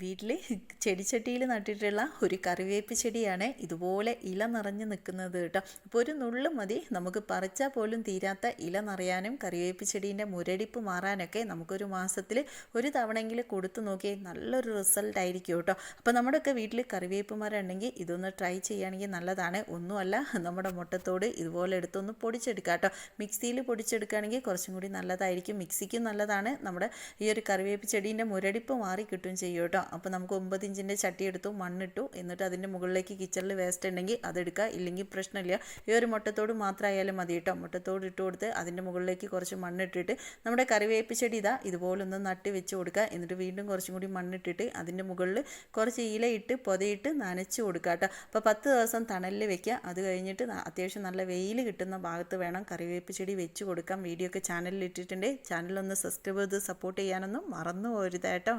വീട്ടിൽ ചെടിച്ചട്ടിയിൽ നട്ടിട്ടുള്ള ഒരു കറിവേപ്പ് ചെടിയാണ് ഇതുപോലെ ഇല നിറഞ്ഞ് നിൽക്കുന്നത് കേട്ടോ. അപ്പോൾ ഒരു നുള്ളു മതി, നമുക്ക് പറിച്ചാൽ പോലും തീരാത്ത ഇല നിറയാനും കറിവേപ്പ് ചെടീൻ്റെ മുരടിപ്പ് മാറാനൊക്കെ നമുക്കൊരു മാസത്തിൽ ഒരു തവണയെങ്കിലും കൊടുത്തു നോക്കിയാൽ നല്ലൊരു റിസൾട്ട് ആയിരിക്കും കേട്ടോ. അപ്പോൾ നമ്മുടെയൊക്കെ വീട്ടിൽ കറിവേപ്പ് മരം ഉണ്ടെങ്കിൽ ഇതൊന്ന് ട്രൈ ചെയ്യുകയാണെങ്കിൽ നല്ലതാണ്. ഒന്നുമല്ല, നമ്മുടെ മുട്ടത്തോട് ഇതുപോലെ എടുത്തൊന്ന് പൊടിച്ചെടുക്കാം കേട്ടോ. മിക്സിയിൽ പൊടിച്ചെടുക്കുകയാണെങ്കിൽ കുറച്ചും കൂടി നല്ലതായിരിക്കും. മിക്സിക്കും നല്ലതാണ്. നമ്മുടെ ഈ ഒരു കറിവേപ്പ് ചെടീൻ്റെ മുരടിപ്പ് മാറി കിട്ടും ചെയ്യും കേട്ടോ. അപ്പോൾ നമുക്ക് 9 ഇഞ്ചിൻ്റെ ചട്ടി എടുത്തു, മണ്ണിട്ടു, എന്നിട്ട് അതിൻ്റെ മുകളിലേക്ക് കിച്ചണിൽ വേസ്റ്റ് ഉണ്ടെങ്കിൽ അതെടുക്കുക, ഇല്ലെങ്കിൽ പ്രശ്നമില്ല. ഈ ഒരു മുട്ടത്തോട് മാത്രമായാലും മതി കേട്ടോ. മുട്ടത്തോട് ഇട്ട് കൊടുത്ത് അതിൻ്റെ മുകളിലേക്ക് കുറച്ച് മണ്ണിട്ടിട്ട് നമ്മുടെ കറിവേപ്പ് ചെടി ഇതുപോലൊന്ന് നട്ട് വെച്ച് കൊടുക്കുക. എന്നിട്ട് വീണ്ടും കുറച്ചും കൂടി മണ്ണിട്ടിട്ട് അതിൻ്റെ മുകളിൽ കുറച്ച് ഇലയിട്ട് പൊതയിട്ട് നനച്ച് കൊടുക്കുക കേട്ടോ. അപ്പോൾ 10 ദിവസം തണലിൽ വെക്കുക. അത് കഴിഞ്ഞിട്ട് അത്യാവശ്യം നല്ല വെയിൽ കിട്ടുന്ന ഭാഗത്ത് വേണം കറിവേപ്പ് ചെടി വെച്ച് കൊടുക്കാം. വീഡിയോ ഒക്കെ ചാനലിൽ ഇട്ടിട്ടുണ്ട്. ചാനലൊന്ന് സബ്സ്ക്രൈബ് ചെയ്ത് സപ്പോർട്ട് ചെയ്യാനൊന്നും മറന്നു പോരുത് കേട്ടോ.